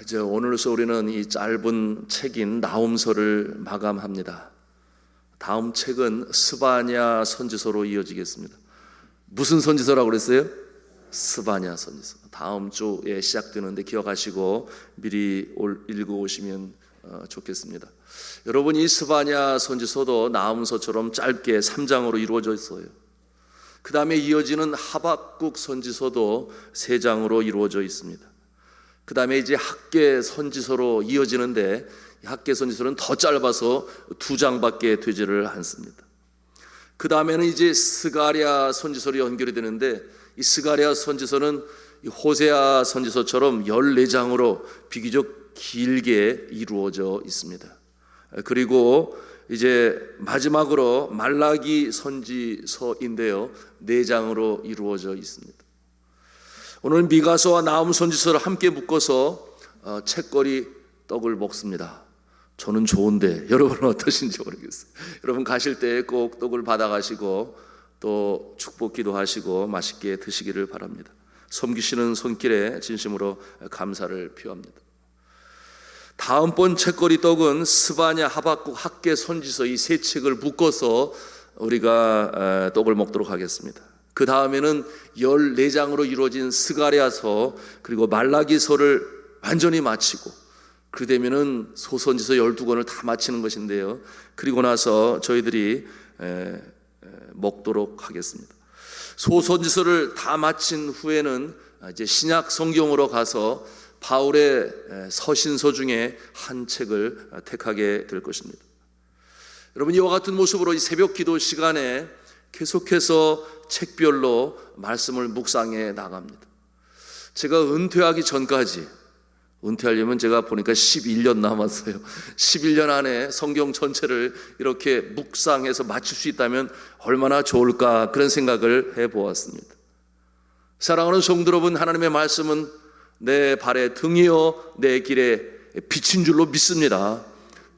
이제 오늘로서 우리는 이 짧은 책인 나훔서를 마감합니다. 다음 책은 스바냐 선지서로 이어지겠습니다. 무슨 선지서라고 그랬어요? 스바냐 선지서. 다음 주에 시작되는데 기억하시고 미리 읽어오시면 좋겠습니다. 여러분, 이 스바냐 선지서도 나훔서처럼 짧게 3장으로 이루어져 있어요. 그 다음에 이어지는 하박국 선지서도 3장으로 이루어져 있습니다. 그 다음에 이제 학개 선지서로 이어지는데 학개 선지서는 더 짧아서 2장밖에 되지를 않습니다. 그 다음에는 이제 스가랴 선지서로 연결이 되는데 이 스가랴 선지서는 이 호세아 선지서처럼 14장으로 비교적 길게 이루어져 있습니다. 그리고 이제 마지막으로 말라기 선지서인데요, 4장으로 이루어져 있습니다. 오늘 미가서와 나훔 선지서를 함께 묶어서 책거리 떡을 먹습니다. 저는 좋은데 여러분은 어떠신지 모르겠어요. 여러분 가실 때 꼭 떡을 받아가시고 또 축복기도 하시고 맛있게 드시기를 바랍니다. 섬기시는 손길에 진심으로 감사를 표합니다. 다음번 책거리 떡은 스바냐, 하박국, 학개 선지서 이 3책을 묶어서 우리가 떡을 먹도록 하겠습니다. 그 다음에는 14장으로 이루어진 스가랴서 그리고 말라기서를 완전히 마치고 그 되면은 소선지서 12권을 다 마치는 것인데요, 그리고 나서 저희들이 먹도록 하겠습니다. 소선지서를 다 마친 후에는 이제 신약 성경으로 가서 바울의 서신서 중에 한 책을 택하게 될 것입니다. 여러분, 이와 같은 모습으로 이 새벽 기도 시간에 계속해서 책별로 말씀을 묵상해 나갑니다. 제가 은퇴하기 전까지, 은퇴하려면 제가 보니까 11년 남았어요. 11년 안에 성경 전체를 이렇게 묵상해서 마칠 수 있다면 얼마나 좋을까, 그런 생각을 해보았습니다. 사랑하는 성도 여러분, 하나님의 말씀은 내 발의 등이요 내 길에 빛인 줄로 믿습니다.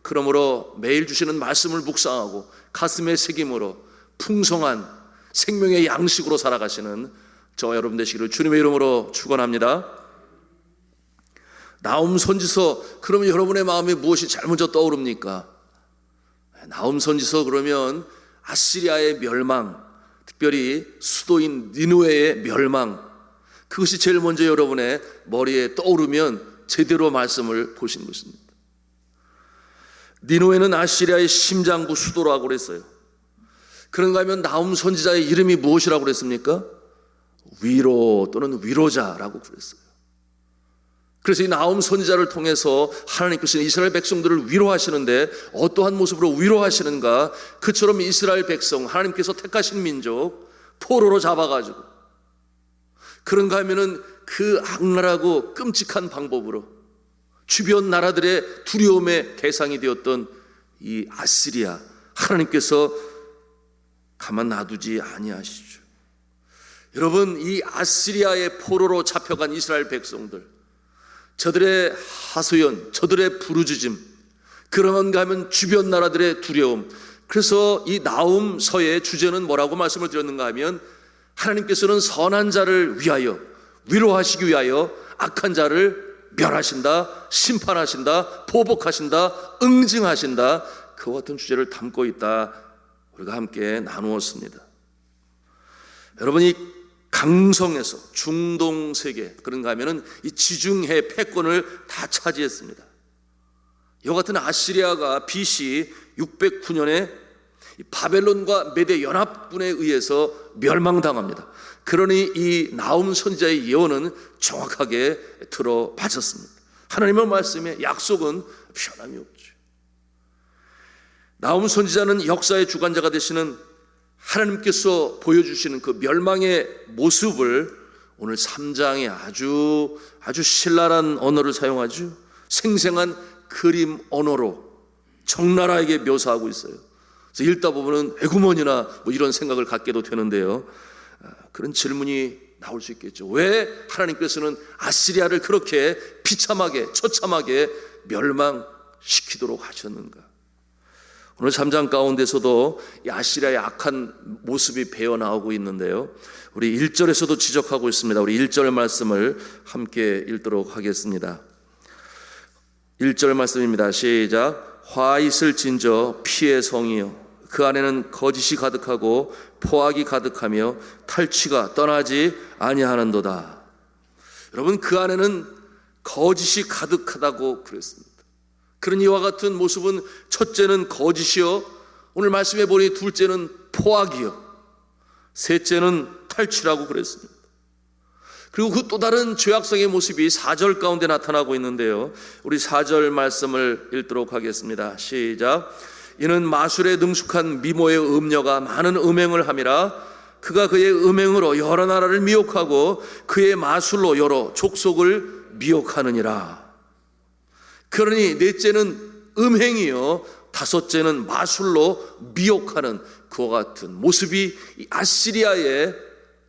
그러므로 매일 주시는 말씀을 묵상하고 가슴에 새김으로 풍성한 생명의 양식으로 살아가시는 저와 여러분 되시기를 주님의 이름으로 축원합니다. 나훔 선지서, 그러면 여러분의 마음에 무엇이 제일 먼저 떠오릅니까? 나훔 선지서 그러면 아시리아의 멸망, 특별히 수도인 니느웨의 멸망, 그것이 제일 먼저 여러분의 머리에 떠오르면 제대로 말씀을 보신 것입니다. 니느웨는 아시리아의 심장부 수도라고 그랬어요. 그런가 하면 나훔 선지자의 이름이 무엇이라고 그랬습니까? 위로 또는 위로자라고 그랬어요. 그래서 이 나훔 선지자를 통해서 하나님께서 이스라엘 백성들을 위로하시는데 어떠한 모습으로 위로하시는가? 그처럼 이스라엘 백성, 하나님께서 택하신 민족 포로로 잡아가지고, 그런가 하면은 그 악랄하고 끔찍한 방법으로 주변 나라들의 두려움의 대상이 되었던 이 아시리아, 하나님께서 가만 놔두지 아니하시죠. 여러분, 이 아시리아의 포로로 잡혀간 이스라엘 백성들, 저들의 하소연, 저들의 부르짖음, 그런가 하면 주변 나라들의 두려움. 그래서 이 나훔서의 주제는 뭐라고 말씀을 드렸는가 하면 하나님께서는 선한 자를 위하여, 위로하시기 위하여 악한 자를 멸하신다, 심판하신다, 보복하신다, 응징하신다, 그와 같은 주제를 담고 있다. 우리가 함께 나누었습니다. 여러분, 이 강성에서 중동 세계, 그런가 하면은 이 지중해 패권을 다 차지했습니다. 이와 같은 아시리아가 BC 609년에 바벨론과 메대 연합군에 의해서 멸망당합니다. 그러니 이 나훔 선지자의 예언은 정확하게 들어맞았습니다. 하나님의 말씀에 약속은 변함이 없죠. 나훔 선지자는 역사의 주관자가 되시는 하나님께서 보여주시는 그 멸망의 모습을 오늘 3장에 아주 신랄한 언어를 사용하죠. 생생한 그림 언어로 적나라하게 묘사하고 있어요. 그래서 읽다 보면은 에구먼이나 뭐 이런 생각을 갖게도 되는데요, 그런 질문이 나올 수 있겠죠. 왜 하나님께서는 아시리아를 그렇게 비참하게 처참하게 멸망시키도록 하셨는가? 오늘 3장 가운데서도 이 아시리아의 악한 모습이 배어나오고 있는데요, 우리 1절에서도 지적하고 있습니다. 우리 1절 말씀을 함께 읽도록 하겠습니다. 1절 말씀입니다. 시작. 화 있을진저 피의 성이여 그 안에는 거짓이 가득하고 포악이 가득하며 탈취가 떠나지 아니하는도다. 여러분, 그 안에는 거짓이 가득하다고 그랬습니다. 그런 이와 같은 모습은 첫째는 거짓이요, 오늘 말씀해 보니 둘째는 포악이요, 셋째는 탈취라고 그랬습니다. 그리고 그 또 다른 죄악성의 모습이 4절 가운데 나타나고 있는데요, 우리 4절 말씀을 읽도록 하겠습니다. 시작. 이는 마술에 능숙한 미모의 음녀가 많은 음행을 함이라. 그가 그의 음행으로 여러 나라를 미혹하고 그의 마술로 여러 족속을 미혹하느니라. 그러니 넷째는 음행이요, 다섯째는 마술로 미혹하는 그와 같은 모습이 이 아시리아의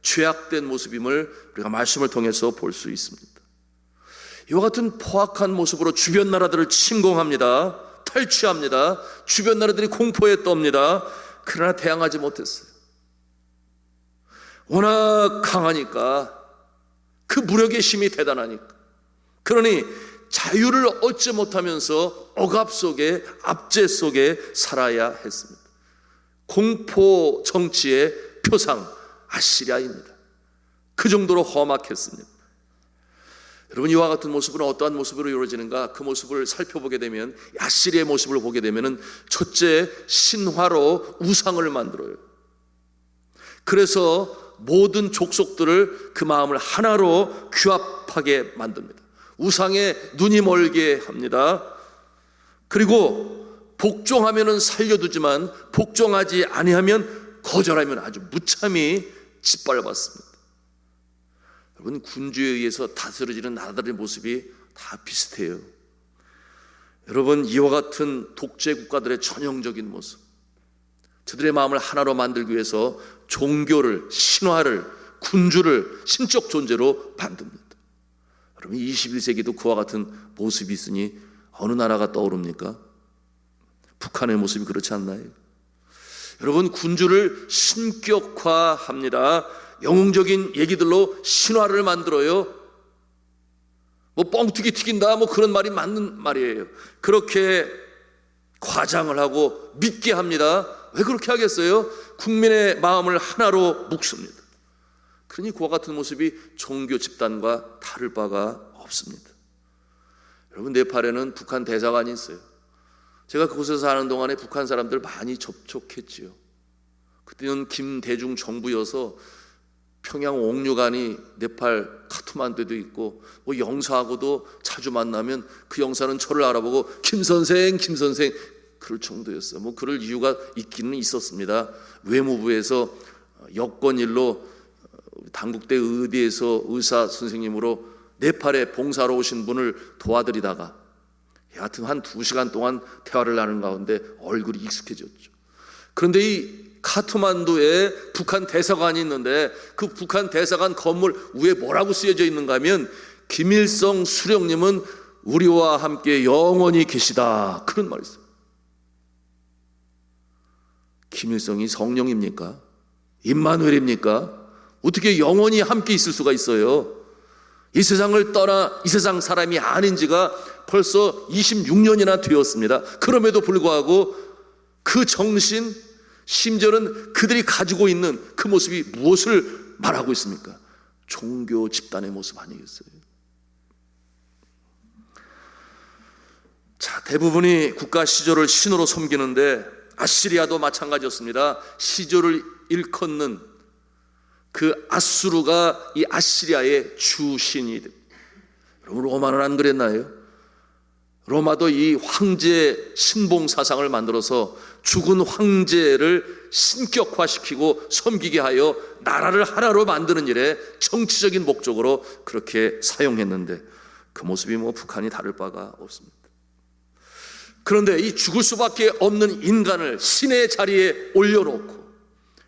죄악된 모습임을 우리가 말씀을 통해서 볼 수 있습니다. 이와 같은 포악한 모습으로 주변 나라들을 침공합니다. 탈취합니다. 주변 나라들이 공포에 떱니다. 그러나 대항하지 못했어요. 워낙 강하니까, 그 무력의 힘이 대단하니까. 그러니 자유를 얻지 못하면서 억압 속에, 압제 속에 살아야 했습니다. 공포 정치의 표상 아시리아입니다. 그 정도로 험악했습니다. 여러분, 이와 같은 모습은 어떠한 모습으로 이루어지는가? 그 모습을 살펴보게 되면, 아시리아의 모습을 보게 되면, 첫째, 신화로 우상을 만들어요. 그래서 모든 족속들을 그 마음을 하나로 규합하게 만듭니다. 우상에 눈이 멀게 합니다. 그리고 복종하면은 살려두지만 복종하지 아니하면, 거절하면 아주 무참히 짓밟았습니다. 여러분, 군주에 의해서 다스려지는 나라들의 모습이 다 비슷해요. 여러분, 이와 같은 독재 국가들의 전형적인 모습, 저들의 마음을 하나로 만들기 위해서 종교를, 신화를, 군주를 신적 존재로 만듭니다. 여러분, 21세기도 그와 같은 모습이 있으니 어느 나라가 떠오릅니까? 북한의 모습이 그렇지 않나요? 여러분, 군주를 신격화합니다. 영웅적인 얘기들로 신화를 만들어요. 뭐 뻥튀기 튀긴다, 뭐 그런 말이 맞는 말이에요. 그렇게 과장을 하고 믿게 합니다. 왜 그렇게 하겠어요? 국민의 마음을 하나로 묶습니다. 그러니 그와 같은 모습이 종교 집단과 다를 바가 없습니다. 여러분, 네팔에는 북한 대사관이 있어요. 제가 그곳에서 사는 동안에 북한 사람들 많이 접촉했지요. 그때는 김대중 정부여서 평양 옥류관이 네팔 카트만두에도 있고, 뭐 영사하고도 자주 만나면 그 영사는 저를 알아보고 김 선생, 김 선생 그럴 정도였어요. 뭐 그럴 이유가 있기는 있었습니다. 외무부에서 여권일로 당국대 의대에서 의사 선생님으로 네팔에 봉사로 오신 분을 도와드리다가 여하튼 한 2시간 동안 대화를 나눈 가운데 얼굴이 익숙해졌죠. 그런데 이 카트만두에 북한 대사관이 있는데, 그 북한 대사관 건물 위에 뭐라고 쓰여져 있는가 하면, 김일성 수령님은 우리와 함께 영원히 계시다, 그런 말이 있어요. 김일성이 성령입니까? 임마누엘입니까? 어떻게 영원히 함께 있을 수가 있어요? 이 세상을 떠나 이 세상 사람이 아닌 지가 벌써 26년이나 되었습니다. 그럼에도 불구하고 그 정신, 심지어는 그들이 가지고 있는 그 모습이 무엇을 말하고 있습니까? 종교 집단의 모습 아니겠어요? 자, 대부분이 국가 시조를 신으로 섬기는데 아시리아도 마찬가지였습니다. 시조를 일컫는 그 아수르가 이 아시리아의 주신이 됩니다. 여러분, 로마는 안 그랬나요? 로마도 이 황제 신봉 사상을 만들어서 죽은 황제를 신격화시키고 섬기게 하여 나라를 하나로 만드는 일에 정치적인 목적으로 그렇게 사용했는데, 그 모습이 뭐 북한이 다를 바가 없습니다. 그런데 이 죽을 수밖에 없는 인간을 신의 자리에 올려놓고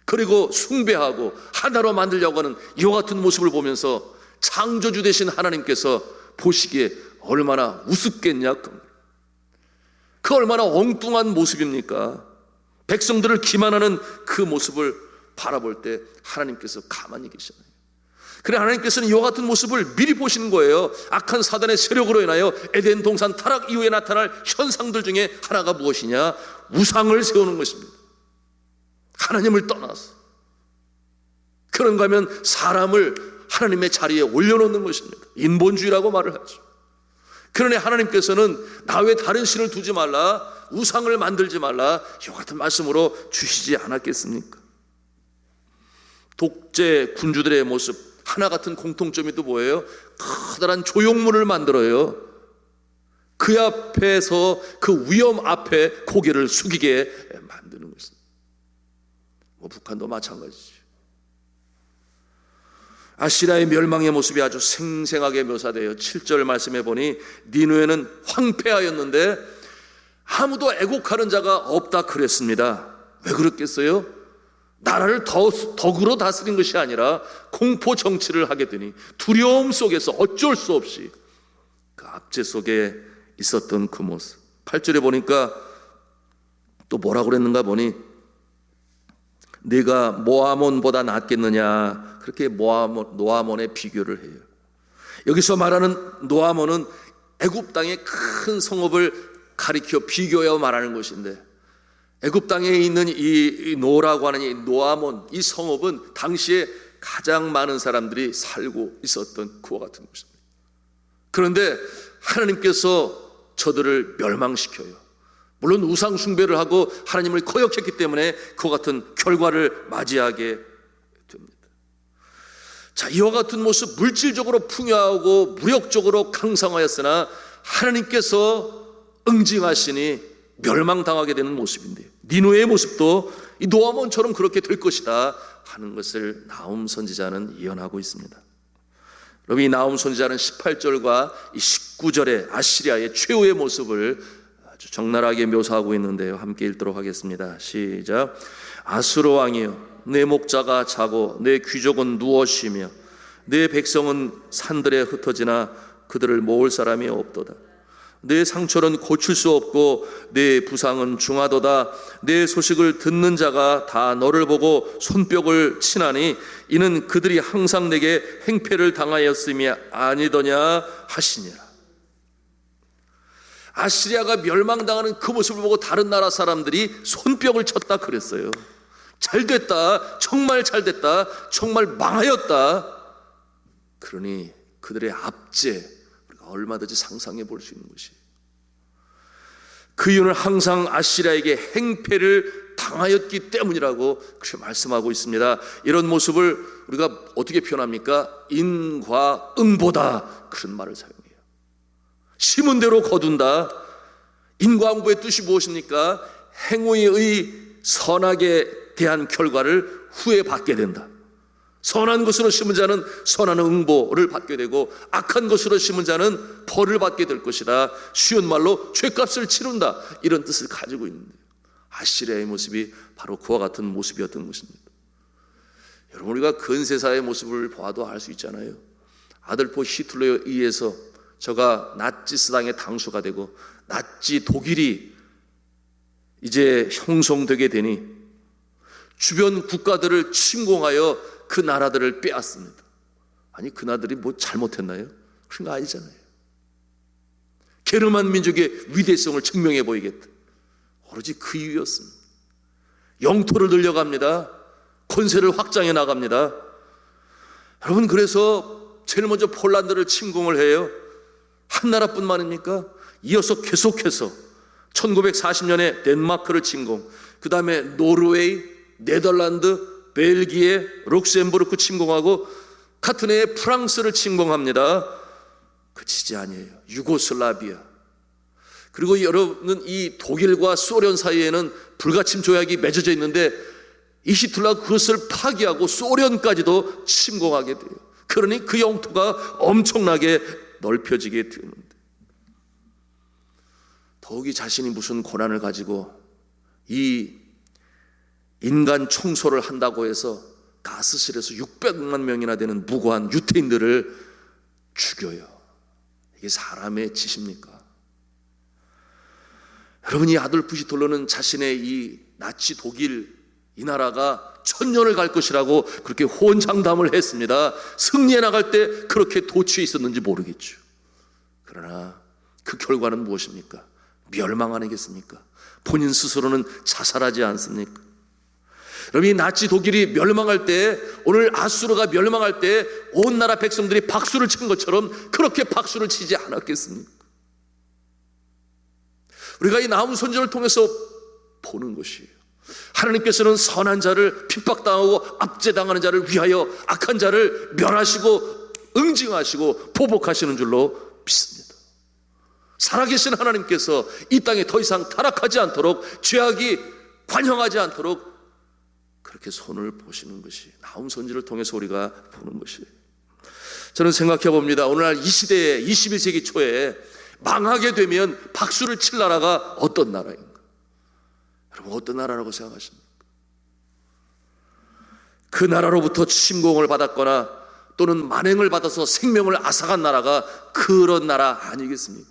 그리고 숭배하고 하나로 만들려고 하는 이와 같은 모습을 보면서 창조주 되신 하나님께서 보시기에 얼마나 우습겠냐, 그 얼마나 엉뚱한 모습입니까? 백성들을 기만하는 그 모습을 바라볼 때 하나님께서 가만히 계시나요? 그래 하나님께서는 이와 같은 모습을 미리 보시는 거예요. 악한 사단의 세력으로 인하여 에덴 동산 타락 이후에 나타날 현상들 중에 하나가 무엇이냐? 우상을 세우는 것입니다. 하나님을 떠나서. 그런가 하면 사람을 하나님의 자리에 올려놓는 것입니다. 인본주의라고 말을 하죠. 그러니 하나님께서는 나 외 다른 신을 두지 말라, 우상을 만들지 말라, 이와 같은 말씀으로 주시지 않았겠습니까? 독재 군주들의 모습 하나 같은 공통점이 또 뭐예요? 커다란 조형물을 만들어요. 그 앞에서 그 위험 앞에 고개를 숙이게 만드는 것입니다. 북한도 마찬가지죠. 아시리아의 멸망의 모습이 아주 생생하게 묘사되어 7절 말씀해 보니 니느웨는 황폐하였는데 아무도 애곡하는 자가 없다 그랬습니다. 왜 그랬겠어요? 나라를 덕으로 다스린 것이 아니라 공포 정치를 하게 되니 두려움 속에서 어쩔 수 없이 그 압제 속에 있었던 그 모습. 8절에 보니까 또 뭐라고 그랬는가 보니 네가 모아몬보다 낫겠느냐, 그렇게 노아몬의 비교를 해요. 여기서 말하는 노아몬은 애굽 땅의 큰 성읍을 가리켜 비교하여 말하는 것인데, 애굽 땅에 있는 이 노라고 하는 이 노아몬, 이 성읍은 당시에 가장 많은 사람들이 살고 있었던 그와 같은 곳입니다. 그런데 하나님께서 저들을 멸망시켜요. 물론 우상 숭배를 하고 하나님을 거역했기 때문에 그와 같은 결과를 맞이하게 됩니다. 자, 이와 같은 모습, 물질적으로 풍요하고 무력적으로 강성하였으나 하나님께서 응징하시니 멸망당하게 되는 모습인데요, 니느웨의 모습도 이 노아몬처럼 그렇게 될 것이다 하는 것을 나훔 선지자는 예언하고 있습니다. 여러분, 이 나훔 선지자는 18절과 이 19절의 아시리아의 최후의 모습을 아주 적나라하게 묘사하고 있는데요, 함께 읽도록 하겠습니다. 시작. 아수르 왕이여, 내 목자가 자고 내 귀족은 누워 쉬며 내 백성은 산들에 흩어지나 그들을 모을 사람이 없도다. 내 상처는 고칠 수 없고 내 부상은 중하도다. 내 소식을 듣는 자가 다 너를 보고 손뼉을 치나니 이는 그들이 항상 내게 행패를 당하였음이 아니더냐 하시니라. 아시리아가 멸망당하는 그 모습을 보고 다른 나라 사람들이 손뼉을 쳤다 그랬어요. 잘됐다, 정말 잘됐다, 정말 망하였다. 그러니 그들의 압제 얼마든지 상상해 볼 수 있는 것이, 그 이유는 항상 아시리아에게 행패를 당하였기 때문이라고 그렇게 말씀하고 있습니다. 이런 모습을 우리가 어떻게 표현합니까? 인과 응보다, 그런 말을 사용해요. 심은 대로 거둔다. 인과 응보의 뜻이 무엇입니까? 행위의 선하게 대한 결과를 후에 받게 된다. 선한 것으로 심은 자는 선한 응보를 받게 되고 악한 것으로 심은 자는 벌을 받게 될 것이다. 쉬운 말로 죗값을 치른다, 이런 뜻을 가지고 있는데, 아시리아의 모습이 바로 그와 같은 모습이었던 것입니다. 여러분, 우리가 근세사의 모습을 보아도 알 수 있잖아요. 아들포 히틀러에 의해서 저가 나치스 당의 당수가 되고 나치 독일이 이제 형성되게 되니 주변 국가들을 침공하여 그 나라들을 빼앗습니다. 아니, 그 나라들이 뭐 잘못했나요? 그런 거 아니잖아요. 게르만 민족의 위대성을 증명해 보이겠다, 오로지 그 이유였습니다. 영토를 늘려갑니다. 권세를 확장해 나갑니다. 여러분, 그래서 제일 먼저 폴란드를 침공을 해요. 한 나라뿐만입니까? 이어서 계속해서 1940년에 덴마크를 침공, 그 다음에 노르웨이, 네덜란드, 벨기에, 룩셈부르크 침공하고 같은 해에 프랑스를 침공합니다. 그치지 아니에요. 유고슬라비아. 그리고 여러분은 이 독일과 소련 사이에는 불가침 조약이 맺어져 있는데 이 히틀러가 그것을 파기하고 소련까지도 침공하게 돼요. 그러니 그 영토가 엄청나게 넓혀지게 되는데, 더욱이 자신이 무슨 고난을 가지고 이 인간 청소를 한다고 해서 가스실에서 600만 명이나 되는 무고한 유태인들을 죽여요. 이게 사람의 짓입니까? 여러분, 이 아돌프 히틀러는 자신의 이 나치 독일, 이 나라가 천년을 갈 것이라고 그렇게 호언장담을 했습니다. 승리해 나갈 때 그렇게 도취해 있었는지 모르겠죠. 그러나 그 결과는 무엇입니까? 멸망 아니겠습니까? 본인 스스로는 자살하지 않습니까? 여러분, 이 나치 독일이 멸망할 때, 오늘 아수르가 멸망할 때 온 나라 백성들이 박수를 친 것처럼 그렇게 박수를 치지 않았겠습니까? 우리가 이 나훔 선지자를 통해서 보는 것이에요. 하나님께서는 선한 자를 핍박당하고 압제당하는 자를 위하여 악한 자를 멸하시고 응징하시고 보복하시는 줄로 믿습니다. 살아계신 하나님께서 이 땅에 더 이상 타락하지 않도록, 죄악이 관영하지 않도록 그렇게 손을 보시는 것이 나훔 선지를 통해서 우리가 보는 것이에요. 저는 생각해 봅니다. 오늘날 이 시대에 21세기 초에 망하게 되면 박수를 칠 나라가 어떤 나라인가? 여러분, 어떤 나라라고 생각하십니까? 그 나라로부터 침공을 받았거나 또는 만행을 받아서 생명을 앗아간 나라가 그런 나라 아니겠습니까?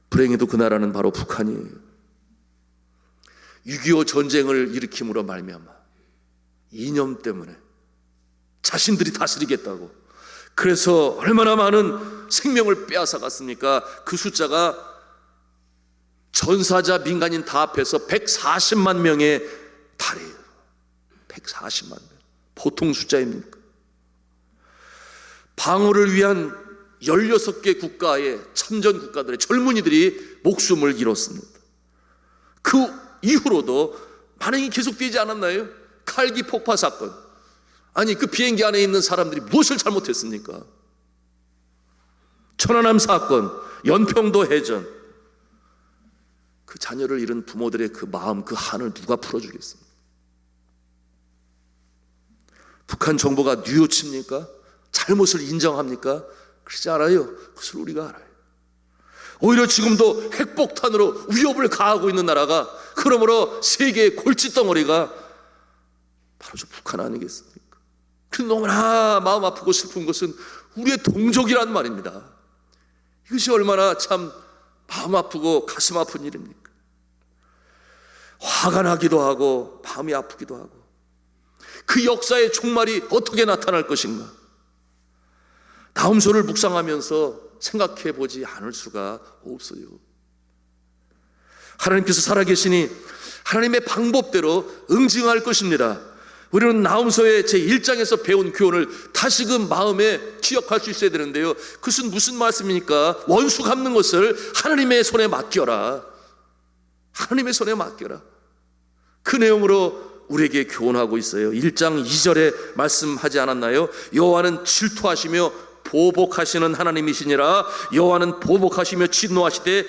불행히도 그 나라는 바로 북한이에요. 6.25 전쟁을 일으킴으로 말미암아 이념 때문에 자신들이 다스리겠다고, 그래서 얼마나 많은 생명을 빼앗아갔습니까? 그 숫자가 전사자 민간인 다 합해서 140만 명에 달해요. 140만 명. 보통 숫자입니까? 방어를 위한 16개 국가의 참전 국가들의 젊은이들이 목숨을 잃었습니다. 그 이후로도 반응이 계속되지 않았나요? 칼기 폭파 사건. 아니, 그 비행기 안에 있는 사람들이 무엇을 잘못했습니까? 천안함 사건, 연평도 해전. 그 자녀를 잃은 부모들의 그 마음, 그 한을 누가 풀어주겠습니까? 북한 정부가 뉘우칩니까? 잘못을 인정합니까? 그렇지 않아요. 그것을 우리가 알아요. 오히려 지금도 핵폭탄으로 위협을 가하고 있는 나라가, 그러므로 세계의 골칫덩어리가 바로 저 북한 아니겠습니까? 그 너무나 마음 아프고 슬픈 것은 우리의 동족이란 말입니다. 이것이 얼마나 참 마음 아프고 가슴 아픈 일입니까? 화가 나기도 하고 마음이 아프기도 하고, 그 역사의 종말이 어떻게 나타날 것인가? 나훔서를 묵상하면서 생각해 보지 않을 수가 없어요. 하나님께서 살아계시니 하나님의 방법대로 응징할 것입니다. 우리는 나훔서의 제1장에서 배운 교훈을 다시금 마음에 기억할 수 있어야 되는데요, 그것은 무슨 말씀입니까? 원수 갚는 것을 하나님의 손에 맡겨라. 하나님의 손에 맡겨라. 그 내용으로 우리에게 교훈하고 있어요. 1장 2절에 말씀하지 않았나요? 여호와는 질투하시며 보복하시는 하나님이시니라. 여호와는 보복하시며 진노하시되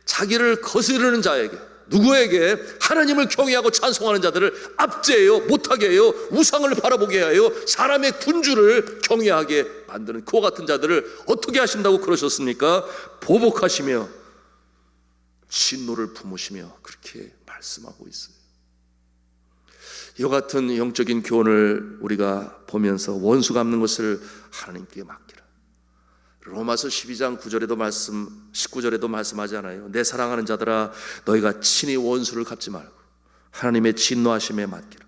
자기를 거스르는 자에게, 누구에게? 하나님을 경외하고 찬송하는 자들을 압제해요, 못하게 해요, 우상을 바라보게 하여 사람의 군주를 경외하게 만드는 그와 같은 자들을 어떻게 하신다고 그러셨습니까? 보복하시며 진노를 품으시며 그렇게 말씀하고 있어요. 이와 같은 영적인 교훈을 우리가 보면서 원수 갚는 것을 하나님께 맡기라. 로마서 12장 9절에도 19절에도 말씀하지 않아요? 내 사랑하는 자들아, 너희가 친히 원수를 갚지 말고 하나님의 진노하심에 맡기라.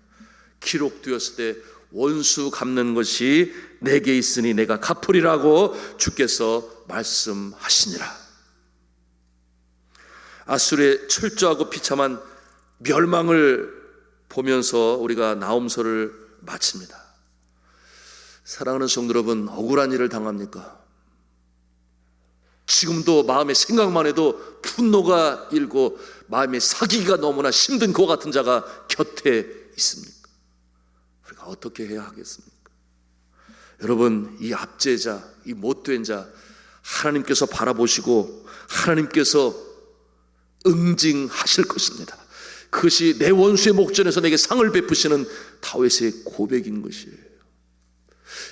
기록되었을 때 원수 갚는 것이 내게 있으니 내가 갚으리라고 주께서 말씀하시니라. 아수르의 철저하고 비참한 멸망을 보면서 우리가 나훔서를 마칩니다. 사랑하는 성도 여러분, 억울한 일을 당합니까? 지금도 마음에 생각만 해도 분노가 일고 마음에 사기가 너무나 힘든 그와 같은 자가 곁에 있습니까? 우리가 어떻게 해야 하겠습니까? 여러분, 이 압제자, 이 못된 자 하나님께서 바라보시고 하나님께서 응징하실 것입니다. 그것이 내 원수의 목전에서 내게 상을 베푸시는 다윗의 고백인 것이에요.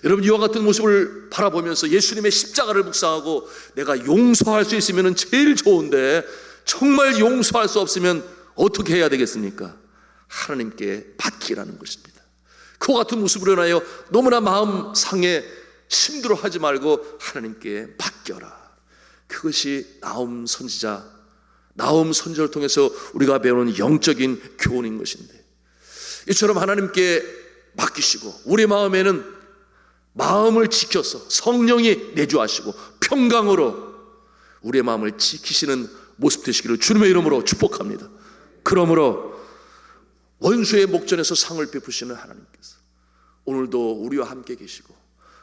여러분, 이와 같은 모습을 바라보면서 예수님의 십자가를 묵상하고 내가 용서할 수 있으면 제일 좋은데, 정말 용서할 수 없으면 어떻게 해야 되겠습니까? 하나님께 맡기라는 것입니다. 그와 같은 모습으로 인하여 너무나 마음 상해 힘들어하지 말고 하나님께 맡겨라. 그것이 나훔 선지자, 나훔 선지자를 통해서 우리가 배우는 영적인 교훈인 것인데, 이처럼 하나님께 맡기시고 우리 마음에는 마음을 지켜서 성령이 내주하시고 평강으로 우리의 마음을 지키시는 모습 되시기를 주님의 이름으로 축복합니다. 그러므로 원수의 목전에서 상을 베푸시는 하나님께서 오늘도 우리와 함께 계시고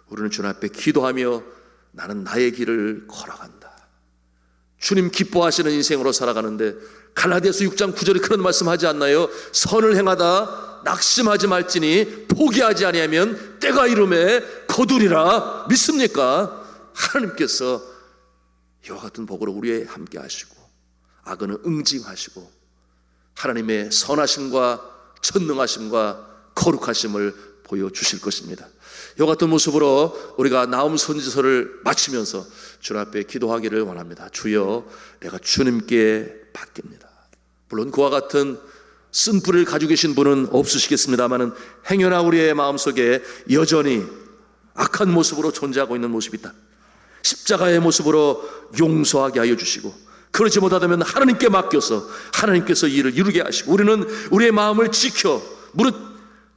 우리는 주님 앞에 기도하며 나는 나의 길을 걸어간다. 주님 기뻐하시는 인생으로 살아가는데 갈라디아서 6장 9절에 그런 말씀하지 않나요? 선을 행하다 낙심하지 말지니 포기하지 아니하면 때가 이름에 거두리라. 믿습니까? 하나님께서 이와 같은 복으로 우리에 함께 하시고 악은은 응징하시고 하나님의 선하심과 전능하심과 거룩하심을 보여주실 것입니다. 이와 같은 모습으로 우리가 나움 선지서를 마치면서 주님 앞에 기도하기를 원합니다. 주여, 내가 주님께 맡깁니다. 물론 그와 같은 쓴뿌리를 가지고 계신 분은 없으시겠습니다마는 행여나 우리의 마음속에 여전히 악한 모습으로 존재하고 있는 모습이 있다. 십자가의 모습으로 용서하게 하여 주시고 그러지 못하다면 하나님께 맡겨서 하나님께서 이 일을 이루게 하시고 우리는 우리의 마음을 지켜 무릇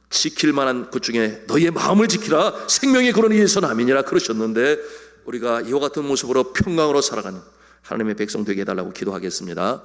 지킬 만한 것 중에 너희의 마음을 지키라 생명의 근원이 예선 아멘이라 그러셨는데 우리가 이와 같은 모습으로 평강으로 살아가는 하나님의 백성 되게 해달라고 기도하겠습니다.